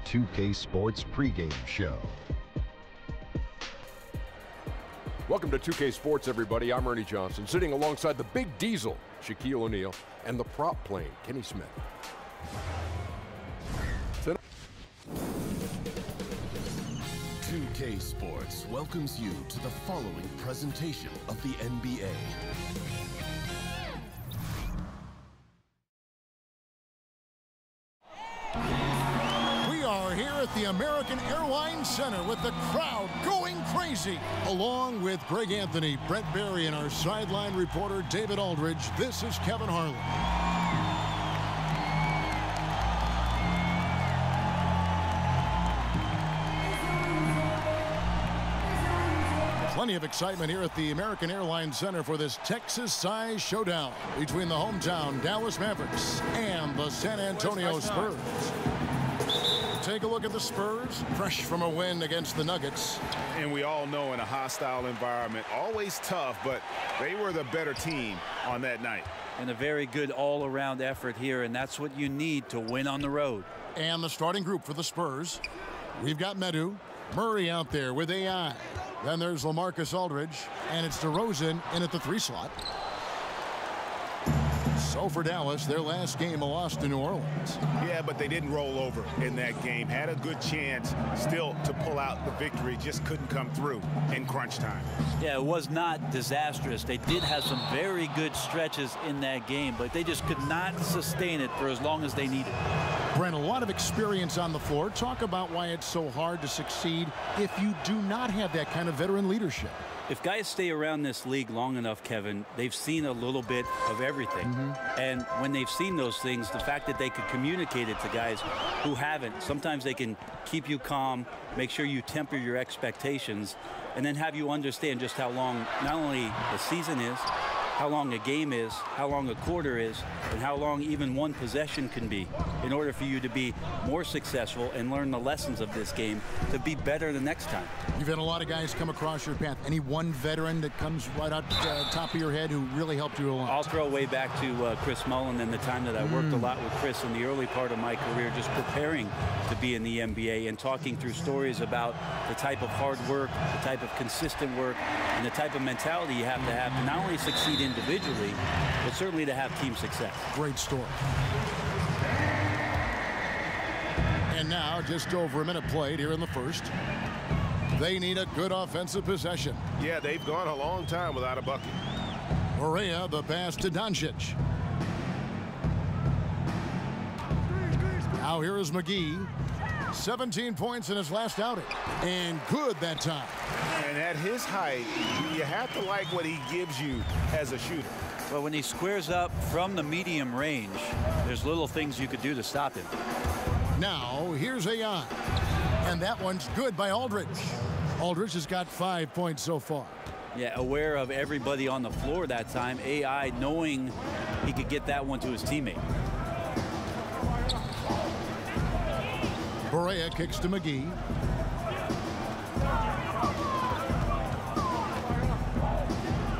2K Sports pregame show. Welcome to 2K Sports, everybody. I'm Ernie Johnson, sitting alongside the Big Diesel, Shaquille O'Neal, and the prop plane, Kenny Smith. 2K Sports welcomes you to the following presentation of the NBA. We are here at the American Airlines Center with the crowd going crazy. Along with Greg Anthony, Brett Barry, and our sideline reporter David Aldridge, this is Kevin Harlan. Plenty of excitement here at the American Airlines Center for this Texas-sized showdown between the hometown Dallas Mavericks and the San Antonio Spurs. Take a look at the Spurs, fresh from a win against the Nuggets. And we all know in a hostile environment, always tough, but they were the better team on that night. And a very good all-around effort here, and that's what you need to win on the road. And the starting group for the Spurs, we've got Medu, Murray out there with AI. Then there's LaMarcus Aldridge, and it's DeRozan in at the 3 slot. So for Dallas, their last game a loss to New Orleans. Yeah, but they didn't roll over in that game. Had a good chance still to pull out the victory, just couldn't come through in crunch time. Yeah, it was not disastrous. They did have some very good stretches in that game, but they just could not sustain it for as long as they needed. Brent, a lot of experience on the floor. Talk about why it's so hard to succeed if you do not have that kind of veteran leadership. If guys stay around this league long enough, Kevin, they've seen a little bit of everything. And when they've seen those things, the fact that they could communicate it to guys who haven't, sometimes they can keep you calm, make sure you temper your expectations, and then have you understand just how long not only the season is, how long a game is, how long a quarter is, and how long even one possession can be in order for you to be more successful and learn the lessons of this game to be better the next time. You've had a lot of guys come across your path. Any one veteran that comes right out top of your head who really helped you a lot? I'll throw way back to Chris Mullin and the time that I worked a lot with Chris in the early part of my career, just preparing to be in the NBA and talking through stories about the type of hard work, the type of consistent work, and the type of mentality you have to not only succeed individually, but certainly to have team success. Great story. And now, just over a minute played here in the first. They need a good offensive possession. Yeah, they've gone a long time without a bucket. Correa, the pass to Doncic. Now here is McGee. 17 points in his last outing. And good that time. And at his height, you have to like what he gives you as a shooter. Well, when he squares up from the medium range, there's little things you could do to stop him. Now, here's AI. And that one's good by Aldridge. Aldridge has got 5 points so far. Yeah, aware of everybody on the floor that time. AI knowing he could get that one to his teammate. Correa kicks to McGee.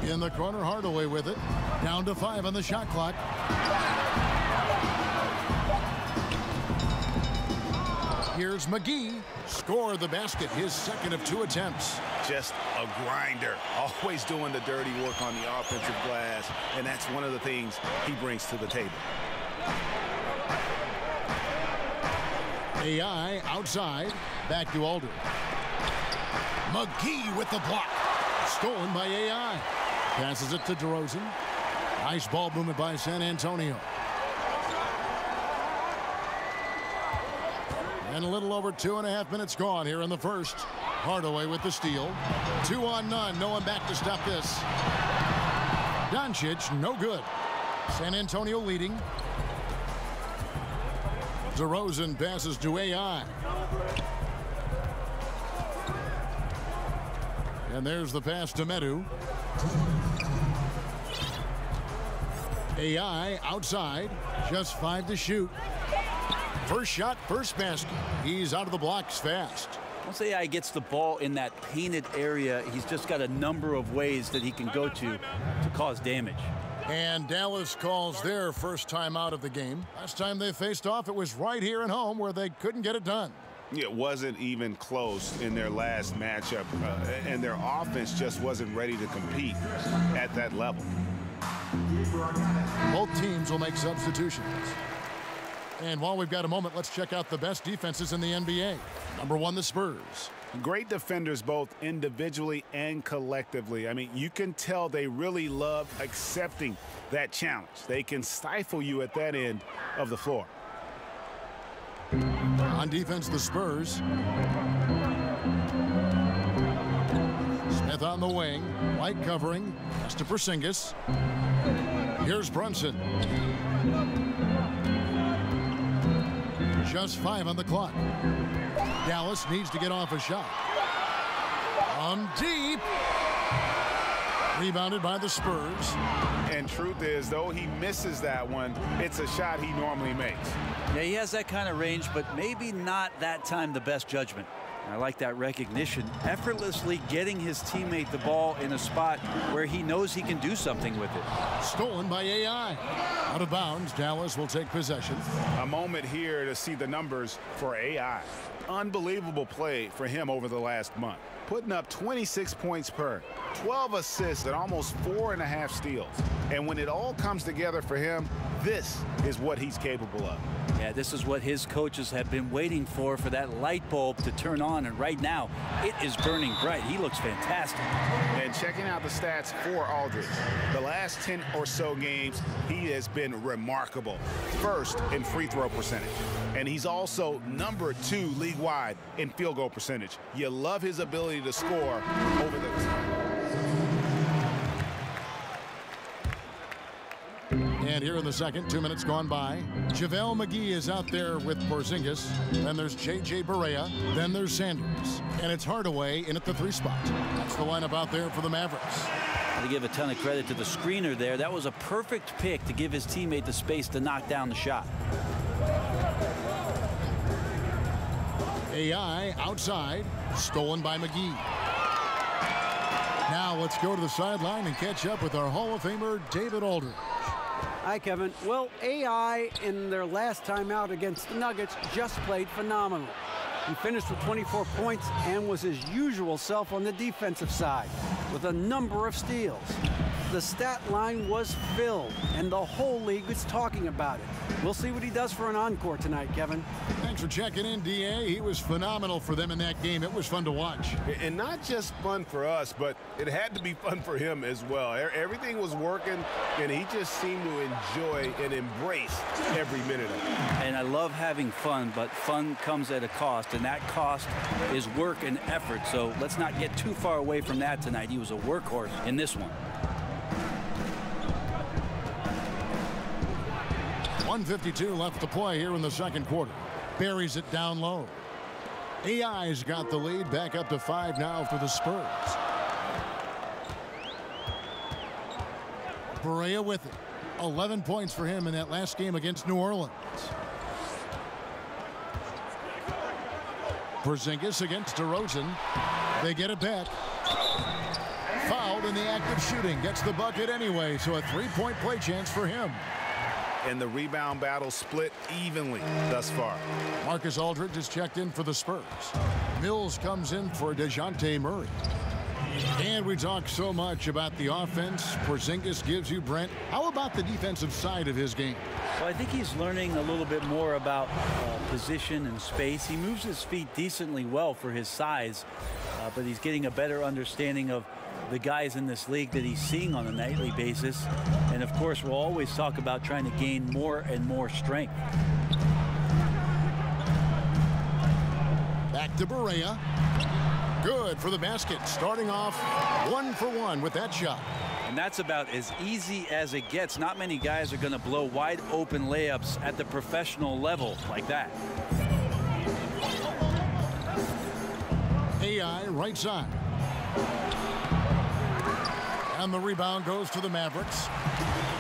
In the corner, Hardaway with it. Down to 5 on the shot clock. Here's McGee. Score the basket, his second of 2 attempts. Just a grinder, always doing the dirty work on the offensive glass, and that's one of the things he brings to the table. AI outside, back to Aldridge. McGee with the block. Stolen by AI. Passes it to DeRozan. Nice ball movement by San Antonio. And a little over 2.5 minutes gone here in the first. Hardaway with the steal. 2 on none. No one back to stop this. Doncic, no good. San Antonio leading. DeRozan passes to AI. And there's the pass to Medu. AI outside. Just 5 to shoot. First shot, first basket. He's out of the blocks fast. Once AI gets the ball in that painted area, he's just got a number of ways that he can go to cause damage. And Dallas calls their first time out of the game. Last time they faced off, it was right here at home where they couldn't get it done. It wasn't even close in their last matchup, and their offense just wasn't ready to compete at that level. Both teams will make substitutions. And while we've got a moment, let's check out the best defenses in the NBA. Number 1, the Spurs. Great defenders both individually and collectively. I mean, you can tell they really love accepting that challenge. They can stifle you at that end of the floor. On defense, the Spurs. Smith on the wing. White covering. Pass to Porzingis. Here's Brunson. Just 5 on the clock. Dallas needs to get off a shot. From deep. Rebounded by the Spurs. And truth is, though he misses that one, it's a shot he normally makes. Yeah, he has that kind of range, but maybe not that time the best judgment. I like that recognition. Effortlessly getting his teammate the ball in a spot where he knows he can do something with it. Stolen by AI. Out of bounds, Dallas will take possession. A moment here to see the numbers for AI. Unbelievable play for him over the last month. Putting up 26 points per, 12 assists, and almost 4.5 steals. And when it all comes together for him, this is what he's capable of. Yeah, this is what his coaches have been waiting for that light bulb to turn on, and right now it is burning bright. He looks fantastic. And checking out the stats for Aldridge, the last 10 or so games, he has been remarkable. First in free throw percentage, and he's also number 2 league-wide in field goal percentage. You love his ability to score over the And here in the second, 2 minutes gone by. JaVale McGee is out there with Porzingis. Then there's J.J. Barea. Then there's Sanders. And it's Hardaway in at the 3 spot. That's the lineup out there for the Mavericks. To give a ton of credit to the screener there. That was a perfect pick to give his teammate the space to knock down the shot. AI outside. Stolen by McGee. Now let's go to the sideline and catch up with our Hall of Famer, David Aldridge. Hi, Kevin. Well, AI in their last time out against the Nuggets just played phenomenal. He finished with 24 points and was his usual self on the defensive side with a number of steals. The stat line was filled, and the whole league was talking about it. We'll see what he does for an encore tonight, Kevin. Thanks for checking in, D.A. He was phenomenal for them in that game. It was fun to watch. And not just fun for us, but it had to be fun for him as well. Everything was working, and he just seemed to enjoy and embrace every minute of it. And I love having fun, but fun comes at a cost, and that cost is work and effort. So let's not get too far away from that tonight. He was a workhorse in this one. 1:52 left to play here in the second quarter. Buries it down low. AI's got the lead, back up to 5 now for the Spurs. Barea with it. 11 points for him in that last game against New Orleans. Porzingis against DeRozan. They get it back. Fouled in the act of shooting. Gets the bucket anyway, so a 3-point play chance for him. And the rebound battle split evenly thus far. Marcus Aldridge is checked in for the Spurs. Mills comes in for DeJounte Murray. And we talk so much about the offense. Porzingis gives you Brent. How about the defensive side of his game? Well, I think he's learning a little bit more about position and space. He moves his feet decently well for his size, but he's getting a better understanding of the guys in this league that he's seeing on a nightly basis. And of course, we'll always talk about trying to gain more and more strength. Back to Barea. Good for the basket. Starting off 1 for 1 with that shot. And that's about as easy as it gets. Not many guys are going to blow wide open layups at the professional level like that. AI right side. And the rebound goes to the Mavericks.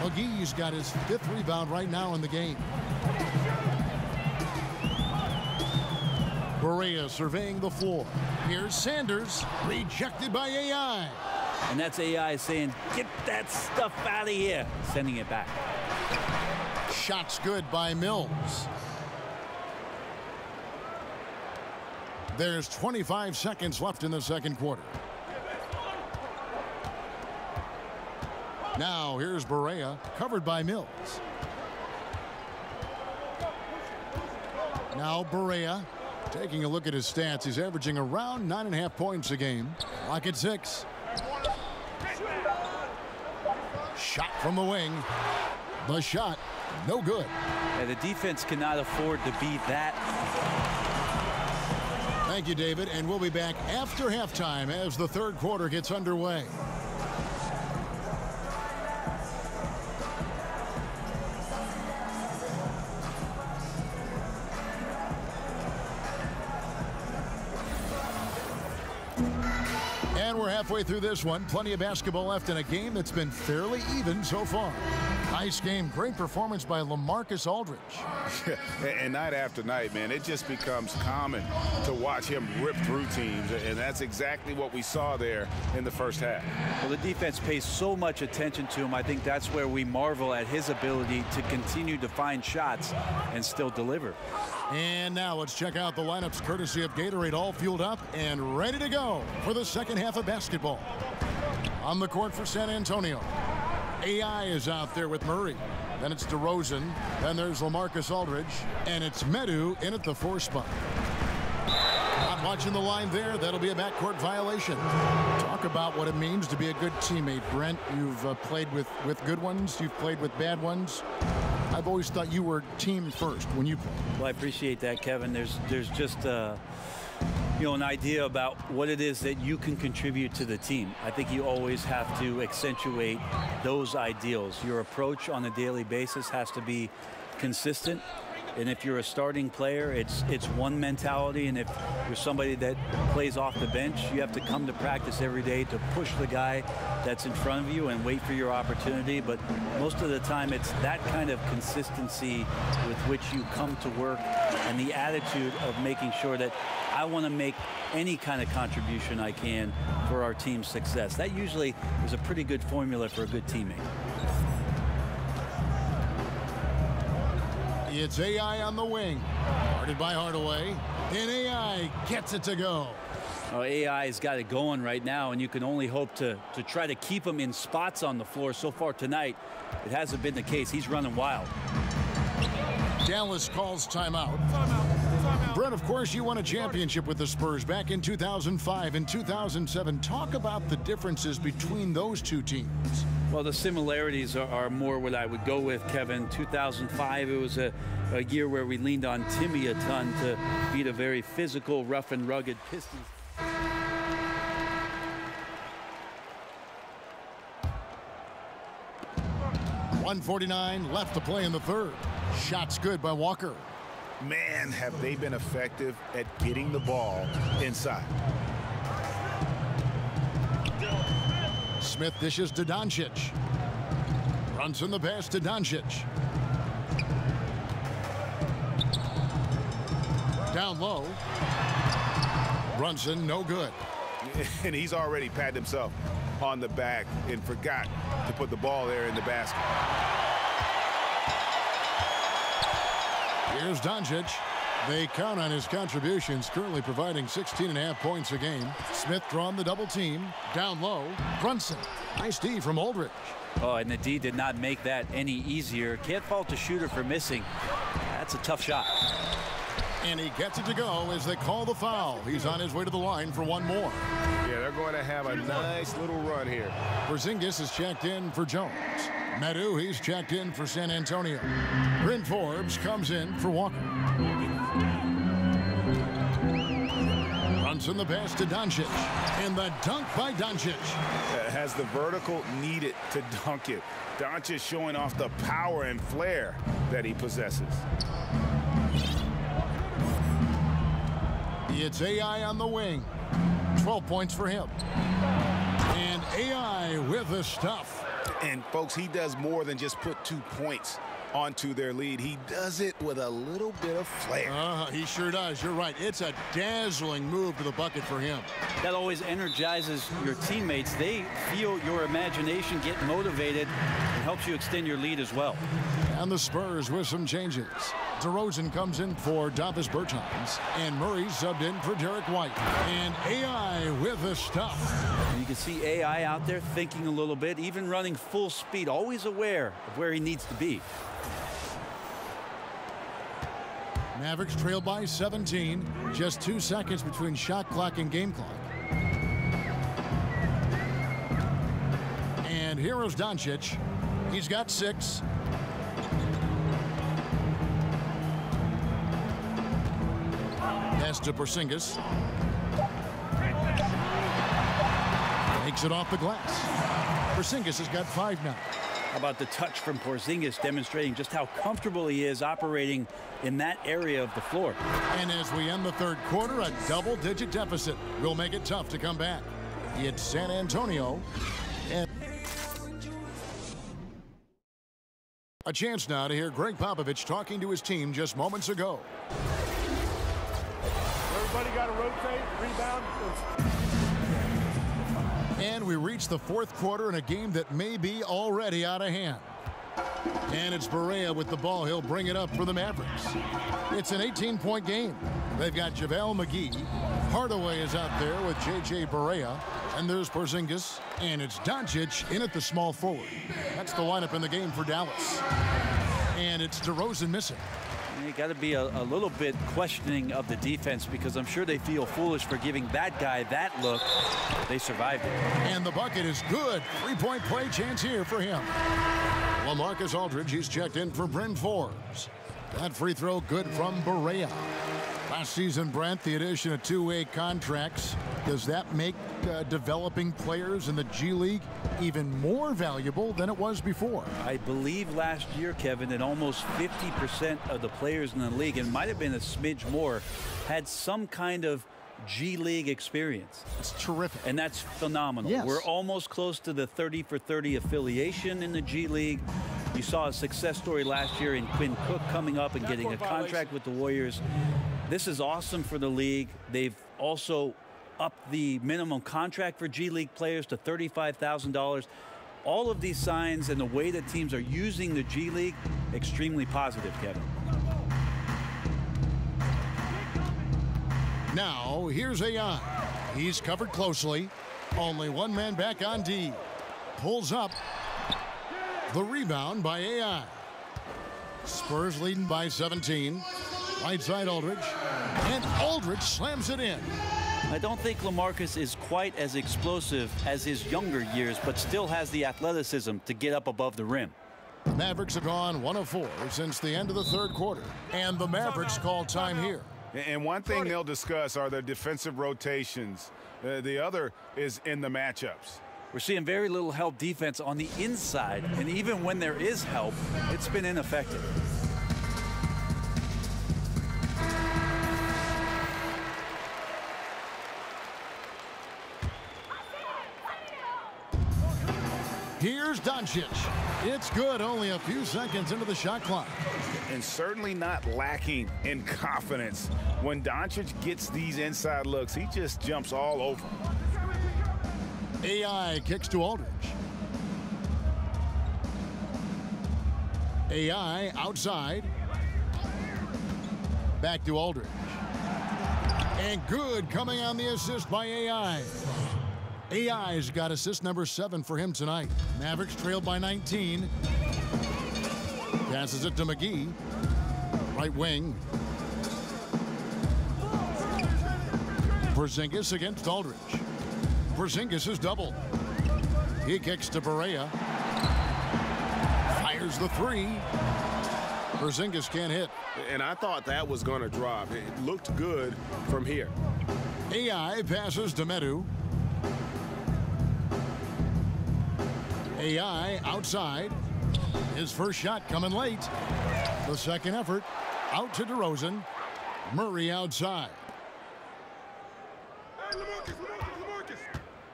McGee's got his 5th rebound right now in the game. Barea surveying the floor. Here's Sanders, rejected by AI. And that's AI saying, get that stuff out of here. Sending it back. Shots good by Mills. There's 25 seconds left in the second quarter. Now here's Barea, covered by Mills. Now Barea, taking a look at his stats, he's averaging around 9.5 points a game. Clock at 6. Shot from the wing. The shot, no good. Yeah, the defense cannot afford to be that. Thank you, David, and we'll be back after halftime as the third quarter gets underway. And we're halfway through this one. Plenty of basketball left in a game that's been fairly even so far. Nice game. Great performance by LaMarcus Aldridge. And night after night, man, it just becomes common to watch him rip through teams. And that's exactly what we saw there in the first half. Well, the defense pays so much attention to him. I think that's where we marvel at his ability to continue to find shots and still deliver. And now let's check out the lineups courtesy of Gatorade, all fueled up and ready to go for the second half of basketball. On the court for San Antonio, AI is out there with Murray. Then it's DeRozan. Then there's LaMarcus Aldridge. And it's Medu in at the 4 spot. Not watching the line there. That'll be a backcourt violation. Talk about what it means to be a good teammate, Brent. You've played with good ones. You've played with bad ones. I've always thought you were team first when you play. Well, I appreciate that, Kevin. There's just an idea about what it is that you can contribute to the team. I think you always have to accentuate those ideals. Your approach on a daily basis has to be consistent. And if you're a starting player, it's one mentality. And if you're somebody that plays off the bench, you have to come to practice every day to push the guy that's in front of you and wait for your opportunity. But most of the time, it's that kind of consistency with which you come to work and the attitude of making sure that I want to make any kind of contribution I can for our team's success. That usually is a pretty good formula for a good teammate. It's AI on the wing. Guarded by Hardaway. And AI gets it to go. Oh, AI has got it going right now, and you can only hope to try to keep him in spots on the floor. So far tonight, it hasn't been the case. He's running wild. Dallas calls timeout. Brett, of course, you won a championship with the Spurs back in 2005 and 2007. Talk about the differences between those two teams. Well, the similarities are more what I would go with, Kevin. 2005, it was a year where we leaned on Timmy a ton to beat a very physical, rough and rugged Pistons. .149 left to play in the third. Shots good by Walker. Man, have they been effective at getting the ball inside. Smith dishes to Doncic. Brunson the pass to Doncic. Down low. Brunson, no good. And he's already patted himself on the back and forgot to put the ball there in the basket. Here's Doncic. They count on his contributions, currently providing 16.5 points a game. Smith drawn the double team. Down low, Brunson. Nice D from Aldridge. Oh, and the D did not make that any easier. Can't fault the shooter for missing. That's a tough shot. And he gets it to go as they call the foul. He's on his way to the line for one more. Yeah, they're going to have a nice little run here. Porzingis is checked in for Jones. Medu, he's checked in for San Antonio. Bryn Forbes comes in for Walker. Brunson the pass to Doncic. And the dunk by Doncic. Has the vertical needed to dunk it. Doncic showing off the power and flair that he possesses. It's AI on the wing. 12 points for him. And AI with the stuff. And, folks, he does more than just put 2 points onto their lead. He does it with a little bit of flair. He sure does. You're right. It's a dazzling move to the bucket for him. That always energizes your teammates. They feel your imagination, get motivated, and helps you extend your lead as well. And the Spurs with some changes. DeRozan comes in for Davis Bertans, and Murray subbed in for Derek White. And AI with the stuff. And you can see AI out there thinking a little bit, even running full speed, always aware of where he needs to be. Mavericks trail by 17. Just 2 seconds between shot clock and game clock. And here is Doncic. He's got 6. Pass to Porzingis. Takes it off the glass. Porzingis has got 5 now. How about the touch from Porzingis, demonstrating just how comfortable he is operating in that area of the floor. And as we end the third quarter, a double-digit deficit will make it tough to come back. It's San Antonio. And a chance now to hear Greg Popovich talking to his team just moments ago. Everybody got to rotate, rebound. And we reach the fourth quarter in a game that may be already out of hand. And it's Barea with the ball. He'll bring it up for the Mavericks. It's an 18-point game. They've got JaVale McGee. Hardaway is out there with J.J. Barea. And there's Porzingis. And it's Doncic in at the small forward. That's the lineup in the game for Dallas. And it's DeRozan missing. You got to be a little bit questioning of the defense, because I'm sure they feel foolish for giving that guy that look. They survived it. And the bucket is good. 3-point play chance here for him. LaMarcus Aldridge, he's checked in for Bryn Forbes. That free throw good from Barea. Last season, Brent, the addition of 2-way contracts. Does that make developing players in the G League even more valuable than it was before? I believe last year, Kevin, that almost 50% of the players in the league, and might have been a smidge more, had some kind of G League experience. It's terrific. And that's phenomenal. Yes. We're almost close to the 30 for 30 affiliation in the G League. You saw a success story last year in Quinn Cook coming up and getting a contract with the Warriors. This is awesome for the league. They've also upped the minimum contract for G League players to $35,000. All of these signs and the way that teams are using the G League, extremely positive, Kevin. Now, here's AI. He's covered closely. Only one man back on D. Pulls up. The rebound by AI. Spurs leading by 17. Right side Aldridge. And Aldridge slams it in. I don't think LaMarcus is quite as explosive as his younger years, but still has the athleticism to get up above the rim. Mavericks have gone 1 of 4 since the end of the third quarter. And the Mavericks call time here. And one thing they'll discuss are their defensive rotations. The other is in the matchups. We're seeing very little help defense on the inside, and even when there is help, it's been ineffective. Here's Doncic. It's good, only a few seconds into the shot clock. And certainly not lacking in confidence. When Doncic gets these inside looks, he just jumps all over. AI kicks to Aldridge. AI outside. Back to Aldridge. And good coming on the assist by AI. AI's got assist number 7 for him tonight. Mavericks trailed by 19. Passes it to McGee. Right wing. Porzingis against Aldridge. Porzingis is doubled. He kicks to Barea. Fires the 3. Porzingis can't hit. And I thought that was going to drop. It looked good from here. AI passes to Medu. AI outside. His first shot coming late. The second effort out to DeRozan. Murray outside.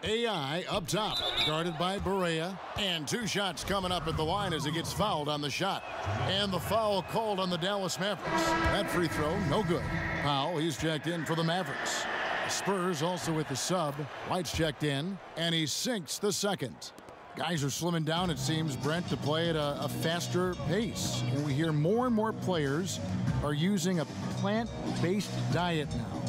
AI up top, guarded by Barea. And 2 shots coming up at the line as he gets fouled on the shot. And the foul called on the Dallas Mavericks. That free throw, no good. Powell, he's checked in for the Mavericks. Spurs also with the sub. White's checked in, and he sinks the second. Guys are slimming down, it seems, Brent, to play at a faster pace. And we hear more and more players are using a plant-based diet now.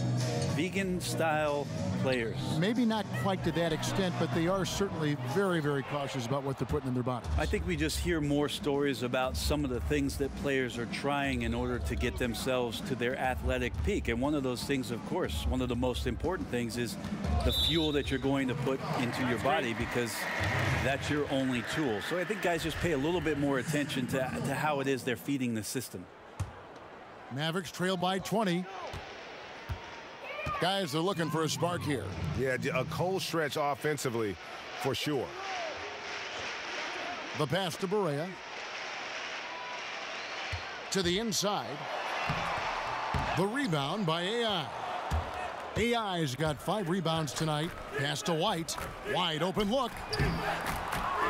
Vegan-style players. Maybe not quite to that extent, but they are certainly very, very cautious about what they're putting in their bodies. I think we just hear more stories about some of the things that players are trying in order to get themselves to their athletic peak. And one of those things, of course, one of the most important things is the fuel that you're going to put into your body, because that's your only tool. So I think guys just pay a little bit more attention to how it is they're feeding the system. Mavericks trail by 20. Guys are looking for a spark here. Yeah, a cold stretch offensively for sure. The pass to Barea. To the inside. The rebound by AI. AI's got 5 rebounds tonight. Pass to White. Wide open look.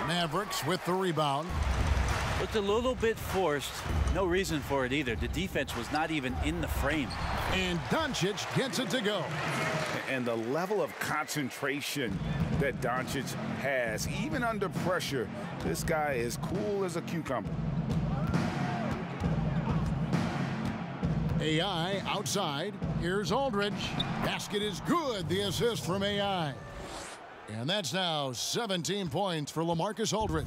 Mavericks with the rebound. Looked a little bit forced. No reason for it either. The defense was not even in the frame. And Doncic gets it to go. And the level of concentration that Doncic has, even under pressure, this guy is cool as a cucumber. AI outside. Here's Aldridge. Basket is good. The assist from AI. And that's now 17 points for LaMarcus Aldridge.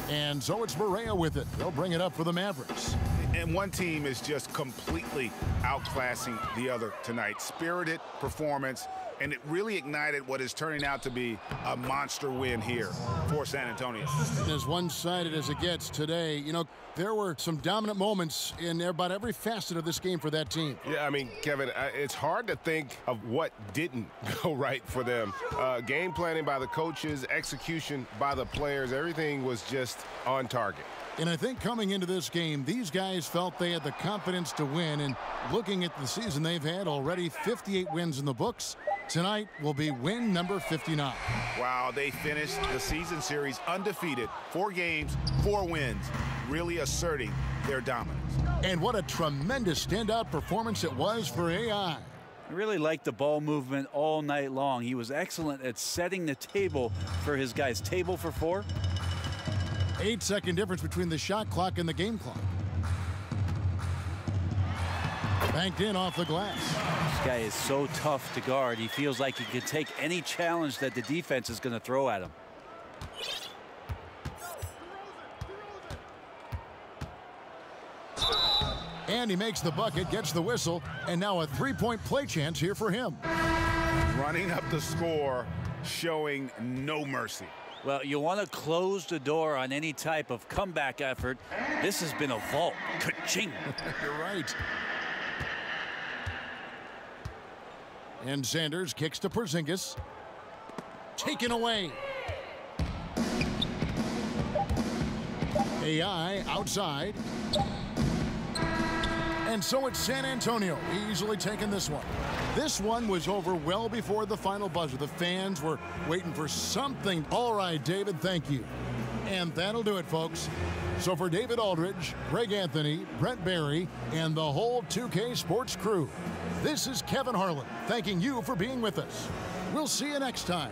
And so it's Barea with it. They'll bring it up for the Mavericks. And one team is just completely outclassing the other tonight. Spirited performance, and it really ignited what is turning out to be a monster win here for San Antonio. As one-sided as it gets today, you know, there were some dominant moments in about every facet of this game for that team. Yeah, I mean, Kevin, it's hard to think of what didn't go right for them. Game planning by the coaches, execution by the players, everything was just on target. And I think coming into this game, these guys felt they had the confidence to win. And looking at the season they've had already, 58 wins in the books. Tonight will be win number 59. Wow, they finished the season series undefeated. 4 games, 4 wins, really asserting their dominance. And what a tremendous standout performance it was for AI. I really liked the ball movement all night long. He was excellent at setting the table for his guys. Table for 4. 8-second difference between the shot clock and the game clock. Banked in off the glass. This guy is so tough to guard. He feels like he could take any challenge that the defense is going to throw at him. And he makes the bucket, gets the whistle, and now a 3-point play chance here for him. Running up the score, showing no mercy. Well, you want to close the door on any type of comeback effort. This has been a vault. Ka-ching. You're right. And Sanders kicks to Porzingis. Taken away. AI outside. And so it's San Antonio easily taking this one. This one was over well before the final buzzer. The fans were waiting for something. All right, David, thank you. And that'll do it, folks. So for David Aldridge, Greg Anthony, Brent Barry, and the whole 2K Sports crew, this is Kevin Harlan thanking you for being with us. We'll see you next time.